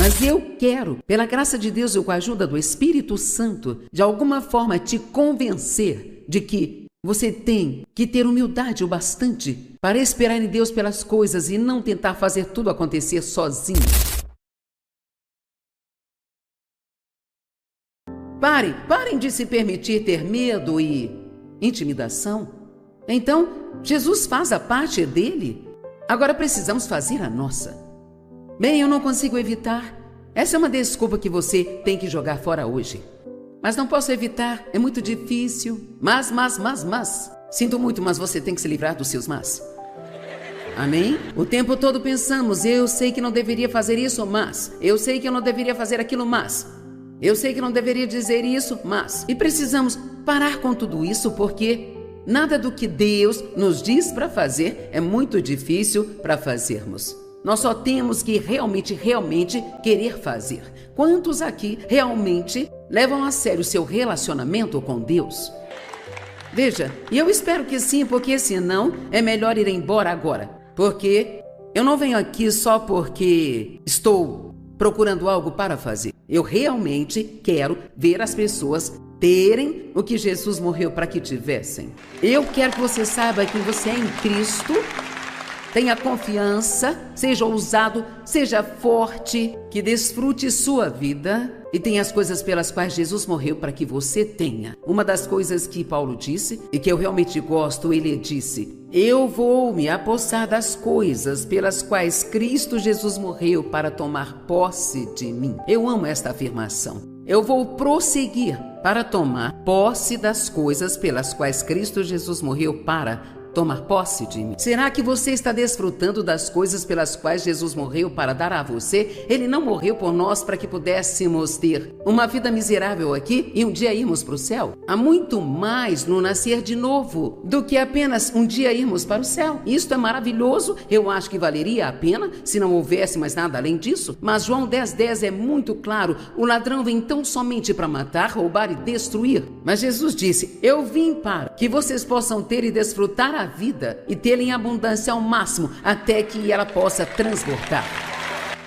Mas eu quero, pela graça de Deus e com a ajuda do Espírito Santo, de alguma forma te convencer de que você tem que ter humildade o bastante para esperar em Deus pelas coisas e não tentar fazer tudo acontecer sozinho. Parem de se permitir ter medo e intimidação. Então, Jesus faz a parte dele. Agora precisamos fazer a nossa. Bem, eu não consigo evitar. Essa é uma desculpa que você tem que jogar fora hoje. Mas não posso evitar, é muito difícil. Mas. Sinto muito, mas você tem que se livrar dos seus mas. Amém? O tempo todo pensamos, eu sei que não deveria fazer isso, mas. Eu sei que eu não deveria fazer aquilo, mas. Eu sei que não deveria dizer isso, mas. E precisamos parar com tudo isso porque nada do que Deus nos diz para fazer é muito difícil para fazermos. Nós só temos que realmente querer fazer. Quantos aqui realmente levam a sério o seu relacionamento com Deus? Veja, e eu espero que sim, porque senão é melhor ir embora agora. Porque eu não venho aqui só porque estou procurando algo para fazer. Eu realmente quero ver as pessoas terem o que Jesus morreu para que tivessem. Eu quero que você saiba que você é em Cristo. Tenha confiança, seja ousado, seja forte, que desfrute sua vida e tenha as coisas pelas quais Jesus morreu para que você tenha. Uma das coisas que Paulo disse e que eu realmente gosto, ele disse: eu vou me apossar das coisas pelas quais Cristo Jesus morreu para tomar posse de mim. Eu amo esta afirmação. Eu vou prosseguir para tomar posse das coisas pelas quais Cristo Jesus morreu para tomar posse de mim. Será que você está desfrutando das coisas pelas quais Jesus morreu para dar a você? Ele não morreu por nós para que pudéssemos ter uma vida miserável aqui e um dia irmos para o céu? Há muito mais no nascer de novo do que apenas um dia irmos para o céu. Isto é maravilhoso, eu acho que valeria a pena se não houvesse mais nada além disso. Mas João 10:10 é muito claro: o ladrão vem tão somente para matar, roubar e destruir. Mas Jesus disse: eu vim para que vocês possam ter e desfrutar a vida e tê-la em abundância ao máximo, até que ela possa transbordar.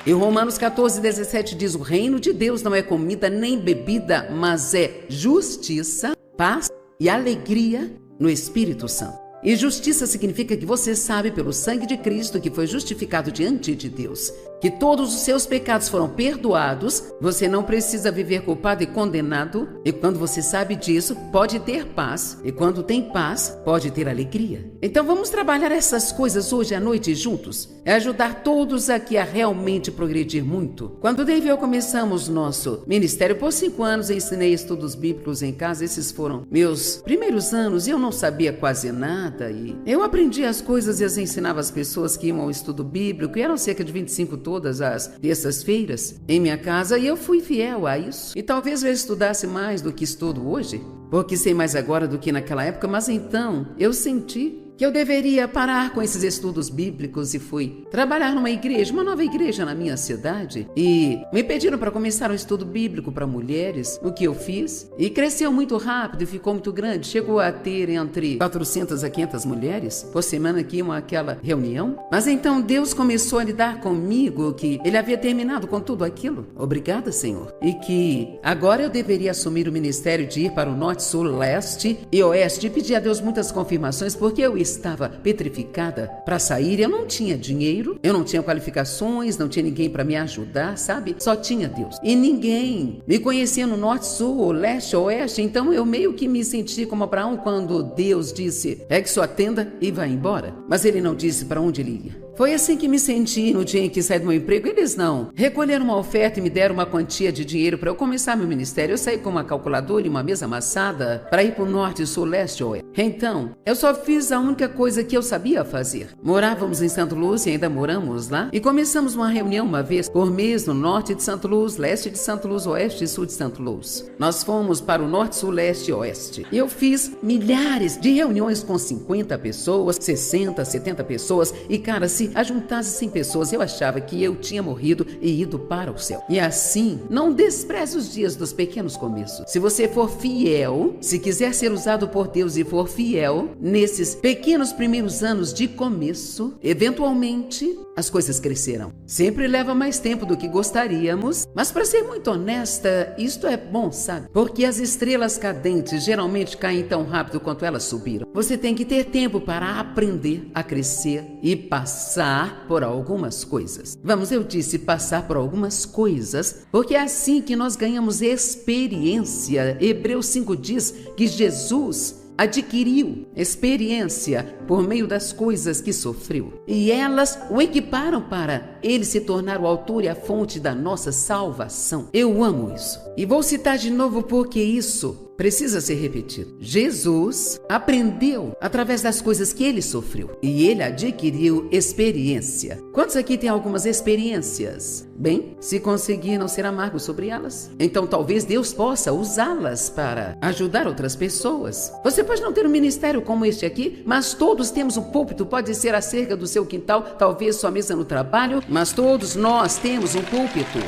E Romanos 14:17 diz: o reino de Deus não é comida nem bebida, mas é justiça, paz e alegria no Espírito Santo. E justiça significa que você sabe pelo sangue de Cristo que foi justificado diante de Deus, que todos os seus pecados foram perdoados, você não precisa viver culpado e condenado, e quando você sabe disso, pode ter paz, e quando tem paz, pode ter alegria. Então vamos trabalhar essas coisas hoje à noite juntos, é ajudar todos aqui a realmente progredir muito. Quando Dave e eu começamos nosso ministério, por 5 anos ensinei estudos bíblicos em casa. Esses foram meus primeiros anos e eu não sabia quase nada. E eu aprendi as coisas e as ensinava às pessoas que iam ao estudo bíblico, e eram cerca de 25 todas as terças-feiras em minha casa, e eu fui fiel a isso. E talvez eu estudasse mais do que estudo hoje, porque sei mais agora do que naquela época, mas então eu senti que eu deveria parar com esses estudos bíblicos e fui trabalhar numa igreja, uma nova igreja na minha cidade, e me pediram para começar um estudo bíblico para mulheres, o que eu fiz, e cresceu muito rápido e ficou muito grande, chegou a ter entre 400 a 500 mulheres por semana que iam àquela reunião. Mas então Deus começou a lidar comigo que Ele havia terminado com tudo aquilo, obrigada Senhor, e que agora eu deveria assumir o ministério de ir para o norte, sul, leste e oeste, e pedir a Deus muitas confirmações, porque eu estava petrificada para sair. Eu não tinha dinheiro, eu não tinha qualificações, não tinha ninguém para me ajudar, sabe? Só tinha Deus. E ninguém me conhecia no norte, sul, ou leste, ou oeste. Então eu meio que me senti como Abraão quando Deus disse: pegue sua tenda e vá embora. Mas ele não disse para onde ele ia. Foi assim que me senti no dia em que saí do meu emprego. Eles não recolheram uma oferta e me deram uma quantia de dinheiro para eu começar meu ministério. Eu saí com uma calculadora e uma mesa amassada para ir para o norte, sul, leste ou oeste. Então, eu só fiz a única coisa que eu sabia fazer. Morávamos em Santo Luz e ainda moramos lá. E começamos uma reunião uma vez por mês no norte de Santo Luz, leste de Santo Luz, oeste e sul de Santo Luz. Nós fomos para o norte, sul, leste e oeste. E eu fiz milhares de reuniões com 50 pessoas, 60, 70 pessoas. E cara, se se ajuntasse 100 pessoas, eu achava que eu tinha morrido e ido para o céu. E assim, não despreze os dias dos pequenos começos. Se você for fiel, se quiser ser usado por Deus e for fiel, nesses pequenos primeiros anos de começo, eventualmente as coisas crescerão. Sempre leva mais tempo do que gostaríamos, mas para ser muito honesta, isto é bom, sabe? Porque as estrelas cadentes geralmente caem tão rápido quanto elas subiram. Você tem que ter tempo para aprender a crescer e passar por algumas coisas. Vamos, eu disse passar por algumas coisas, porque é assim que nós ganhamos experiência. Hebreus 5 diz que Jesus adquiriu experiência por meio das coisas que sofreu. E elas o equiparam para ele se tornar o autor e a fonte da nossa salvação. Eu amo isso. E vou citar de novo porque isso precisa ser repetido. Jesus aprendeu através das coisas que ele sofreu e ele adquiriu experiência. Quantos aqui têm algumas experiências? Bem, se conseguir não ser amargo sobre elas, então talvez Deus possa usá-las para ajudar outras pessoas. Você pode não ter um ministério como este aqui, mas todos temos um púlpito. Pode ser a cerca do seu quintal, talvez sua mesa no trabalho, mas todos nós temos um púlpito.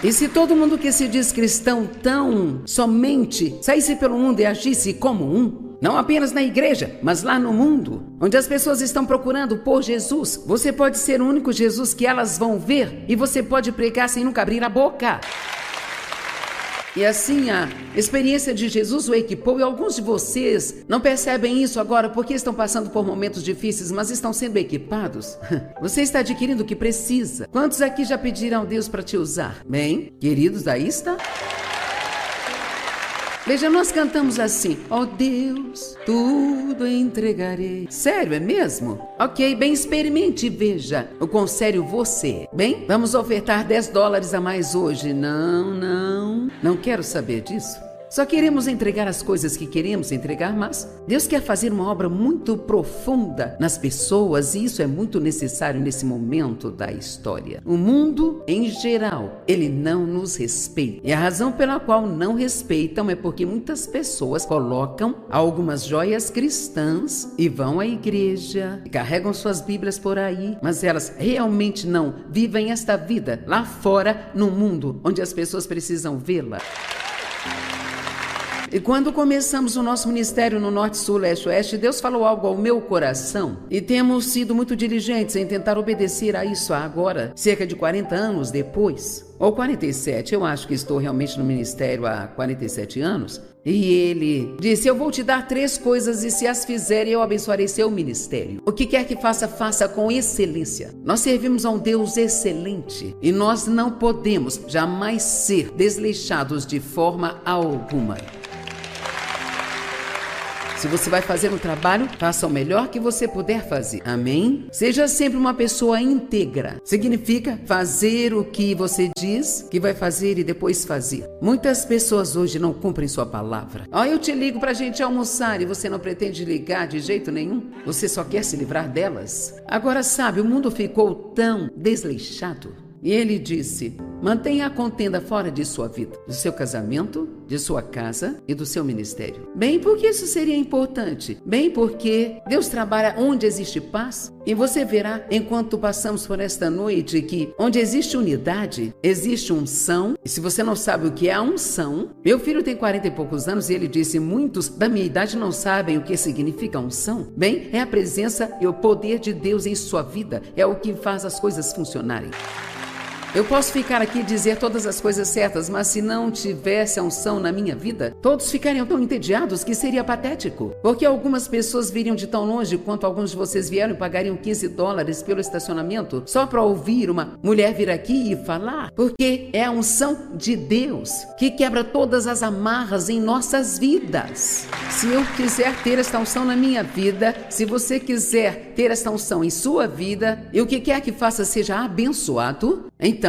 E se todo mundo que se diz cristão tão somente saísse pelo mundo e agisse como um, não apenas na igreja, mas lá no mundo, onde as pessoas estão procurando por Jesus, você pode ser o único Jesus que elas vão ver e você pode pregar sem nunca abrir a boca. E assim a experiência de Jesus o equipou, e alguns de vocês não percebem isso agora porque estão passando por momentos difíceis, mas estão sendo equipados. Você está adquirindo o que precisa. Quantos aqui já pediram a Deus para te usar? Bem, queridos, aí está. Veja, nós cantamos assim: ó Deus, tudo entregarei. Sério, é mesmo? Ok, bem, experimente e veja o quão sério você é. Bem, vamos ofertar $10 a mais hoje. Não quero saber disso. Só queremos entregar as coisas que queremos entregar, mas Deus quer fazer uma obra muito profunda nas pessoas e isso é muito necessário nesse momento da história. O mundo, em geral, ele não nos respeita. E a razão pela qual não respeitam é porque muitas pessoas colocam algumas joias cristãs e vão à igreja, e carregam suas Bíblias por aí, mas elas realmente não vivem esta vida lá fora, no mundo, onde as pessoas precisam vê-la. E quando começamos o nosso ministério no Norte, Sul, Leste, Oeste, Deus falou algo ao meu coração e temos sido muito diligentes em tentar obedecer a isso agora, cerca de 40 anos depois, ou 47, eu acho que estou realmente no ministério há 47 anos, e ele disse: eu vou te dar 3 coisas e se as fizer eu abençoarei seu ministério. O que quer que faça, faça com excelência. Nós servimos a um Deus excelente e nós não podemos jamais ser desleixados de forma alguma. Se você vai fazer um trabalho, faça o melhor que você puder fazer. Amém? Seja sempre uma pessoa íntegra. Significa fazer o que você diz que vai fazer e depois fazer. Muitas pessoas hoje não cumprem sua palavra. Eu te ligo pra gente almoçar e você não pretende ligar de jeito nenhum. Você só quer se livrar delas. Agora sabe, o mundo ficou tão desleixado. E ele disse: mantenha a contenda fora de sua vida, do seu casamento, de sua casa e do seu ministério. Bem, porque isso seria importante? Bem, porque Deus trabalha onde existe paz. E você verá, enquanto passamos por esta noite, que onde existe unidade, existe unção. E se você não sabe o que é a unção, meu filho tem 40 e poucos anos e ele disse: muitos da minha idade não sabem o que significa unção. Bem, é a presença e o poder de Deus em sua vida. É o que faz as coisas funcionarem. Eu posso ficar aqui e dizer todas as coisas certas, mas se não tivesse a unção na minha vida, todos ficariam tão entediados que seria patético. Porque algumas pessoas viriam de tão longe quanto alguns de vocês vieram e pagariam $15 pelo estacionamento só para ouvir uma mulher vir aqui e falar. Porque é a unção de Deus que quebra todas as amarras em nossas vidas. Se eu quiser ter esta unção na minha vida, se você quiser ter esta unção em sua vida, e o que quer que faça seja abençoado, então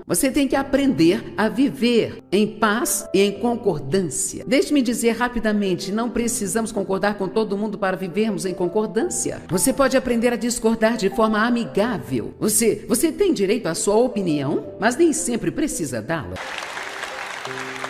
você tem que aprender a viver em paz e em concordância. Deixe-me dizer rapidamente, não precisamos concordar com todo mundo para vivermos em concordância. Você pode aprender a discordar de forma amigável. Você tem direito à sua opinião, mas nem sempre precisa dá-la.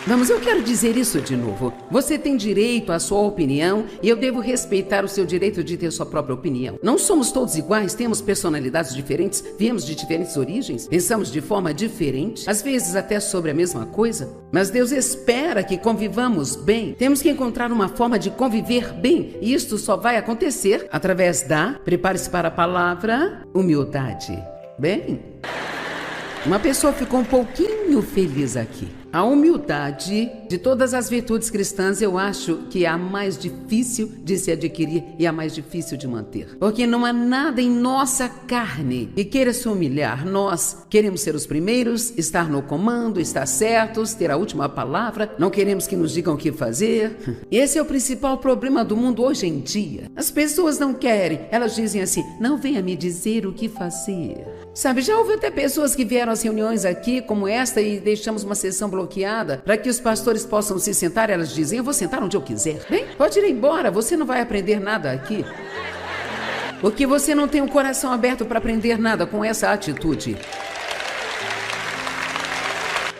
Vamos, eu quero dizer isso de novo. Você tem direito à sua opinião e eu devo respeitar o seu direito de ter sua própria opinião. Não somos todos iguais, temos personalidades diferentes, viemos de diferentes origens, pensamos de forma diferente, às vezes até sobre a mesma coisa. Mas Deus espera que convivamos bem. Temos que encontrar uma forma de conviver bem e isto só vai acontecer através da, prepare-se para a palavra, humildade. Bem, uma pessoa ficou um pouquinho feliz aqui. A humildade, de todas as virtudes cristãs, eu acho que é a mais difícil de se adquirir e a mais difícil de manter. Porque não há nada em nossa carne que queira se humilhar. Nós queremos ser os primeiros, estar no comando, estar certos, ter a última palavra. Não queremos que nos digam o que fazer. Esse é o principal problema do mundo hoje em dia. As pessoas não querem. Elas dizem assim, não venha me dizer o que fazer. Sabe, já houve até pessoas que vieram às reuniões aqui como esta e deixamos uma sessão bloqueada para que os pastores possam se sentar. Elas dizem, eu vou sentar onde eu quiser. Bem, pode ir embora, você não vai aprender nada aqui. Porque você não tem um coração aberto para aprender nada com essa atitude.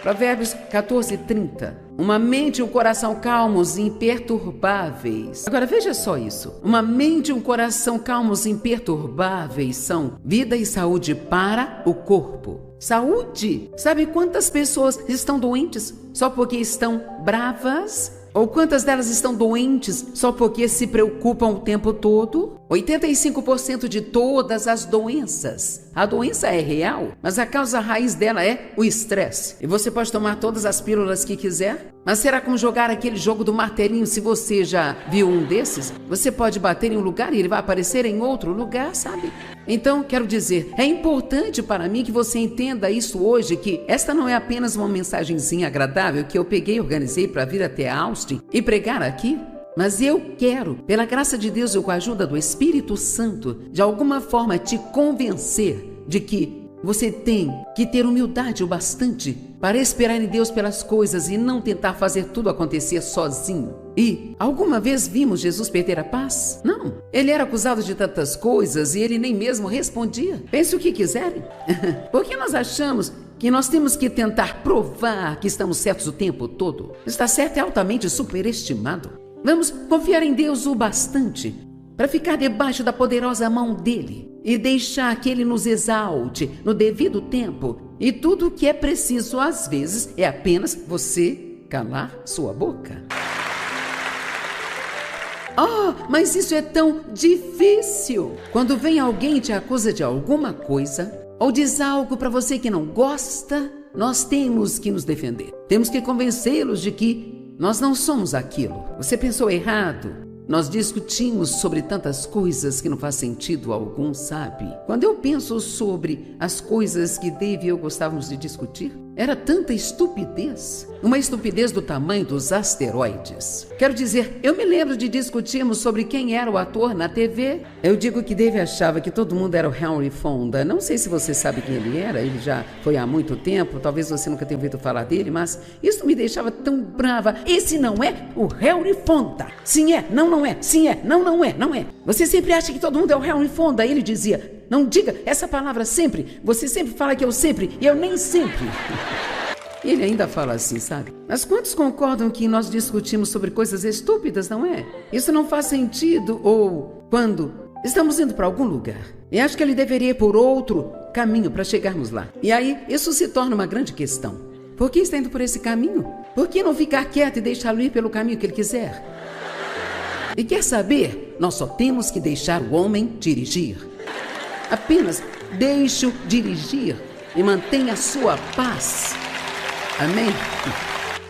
Provérbios 14:30. Uma mente e um coração calmos e imperturbáveis. Agora veja só isso. Uma mente e um coração calmos e imperturbáveis são vida e saúde para o corpo. Saúde! Sabe quantas pessoas estão doentes só porque estão bravas? Ou quantas delas estão doentes só porque se preocupam o tempo todo? 85% de todas as doenças. A doença é real, mas a causa raiz dela é o estresse. E você pode tomar todas as pílulas que quiser, mas será como jogar aquele jogo do martelinho? Se você já viu um desses, você pode bater em um lugar e ele vai aparecer em outro lugar, sabe? Então, quero dizer, é importante para mim que você entenda isso hoje, que esta não é apenas uma mensagenzinha agradável que eu peguei e organizei para vir até Austin e pregar aqui. Mas eu quero, pela graça de Deus e com a ajuda do Espírito Santo, de alguma forma te convencer de que você tem que ter humildade o bastante para esperar em Deus pelas coisas e não tentar fazer tudo acontecer sozinho. E alguma vez vimos Jesus perder a paz? Não. Ele era acusado de tantas coisas e ele nem mesmo respondia. Pense o que quiserem. Porque nós achamos que nós temos que tentar provar que estamos certos o tempo todo. Estar certo é altamente superestimado. Vamos confiar em Deus o bastante para ficar debaixo da poderosa mão dele e deixar que ele nos exalte no devido tempo. E tudo o que é preciso às vezes é apenas você calar sua boca. Oh, mas isso é tão difícil. Quando vem alguém e te acusa de alguma coisa ou diz algo para você que não gosta, nós temos que nos defender. Temos que convencê-los de que nós não somos aquilo. Você pensou errado. Nós discutimos sobre tantas coisas que não faz sentido algum, sabe? Quando eu penso sobre as coisas que Dave e eu gostávamos de discutir, era tanta estupidez. Uma estupidez do tamanho dos asteroides. Quero dizer, eu me lembro de discutirmos sobre quem era o ator na TV. Eu digo que Dave achava que todo mundo era o Henry Fonda. Não sei se você sabe quem ele era, ele já foi há muito tempo, talvez você nunca tenha ouvido falar dele, mas isso me deixava tão brava. Esse não é o Henry Fonda. Sim é, não é, sim é, não é. Você sempre acha que todo mundo é o Henry Fonda. Ele dizia, não diga essa palavra sempre, você sempre fala que eu sempre, e eu nem sempre. Ele ainda fala assim, sabe? Mas quantos concordam que nós discutimos sobre coisas estúpidas, não é? Isso não faz sentido, ou quando estamos indo para algum lugar e acho que ele deveria ir por outro caminho para chegarmos lá. E aí, isso se torna uma grande questão. Por que está indo por esse caminho? Por que não ficar quieto e deixá-lo ir pelo caminho que ele quiser? E quer saber? Nós só temos que deixar o homem dirigir. Apenas deixe-o dirigir e mantenha a sua paz. Amém?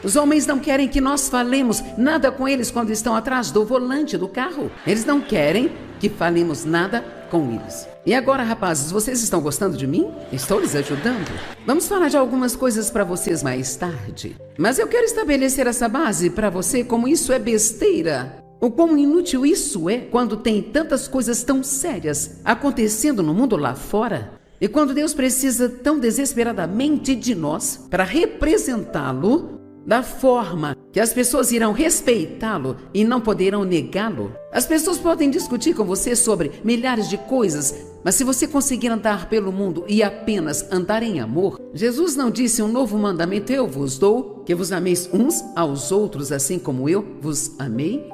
Os homens não querem que nós falemos nada com eles quando estão atrás do volante do carro. Eles não querem que falemos nada com eles. E agora, rapazes, vocês estão gostando de mim? Estou lhes ajudando? Vamos falar de algumas coisas para vocês mais tarde. Mas eu quero estabelecer essa base para você, como isso é besteira. O quão inútil isso é quando tem tantas coisas tão sérias acontecendo no mundo lá fora. E quando Deus precisa tão desesperadamente de nós para representá-lo da forma que as pessoas irão respeitá-lo e não poderão negá-lo. As pessoas podem discutir com você sobre milhares de coisas, Mas se você conseguir andar pelo mundo e apenas andar em amor, Jesus não disse: um novo mandamento eu vos dou, que vos ameis uns aos outros, assim como eu vos amei?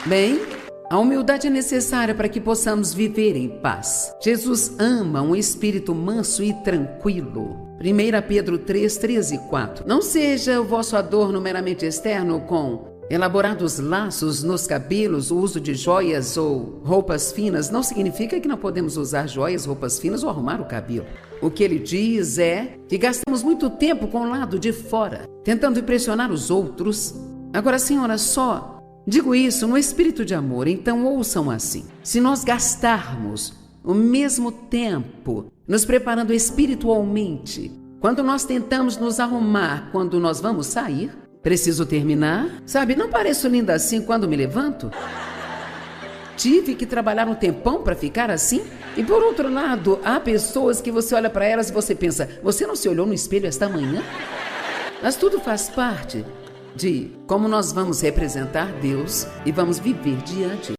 Bem, a humildade é necessária para que possamos viver em paz. Jesus ama um espírito manso e tranquilo. 1 Pedro 3, 13 e 4. Não seja o vosso adorno meramente externo com elaborados laços nos cabelos, o uso de joias ou roupas finas. Não significa que não podemos usar joias, roupas finas ou arrumar o cabelo. O que ele diz é que gastamos muito tempo com o lado de fora, tentando impressionar os outros. Agora, senhora, só digo isso no espírito de amor, então ouçam assim. Se nós gastarmos o mesmo tempo nos preparando espiritualmente, quando nós tentamos nos arrumar quando nós vamos sair, preciso terminar? Sabe, não pareço linda assim quando me levanto? Tive que trabalhar um tempão para ficar assim? E por outro lado, há pessoas que você olha para elas e você pensa: você não se olhou no espelho esta manhã? Mas tudo faz parte de como nós vamos representar Deus e vamos viver diante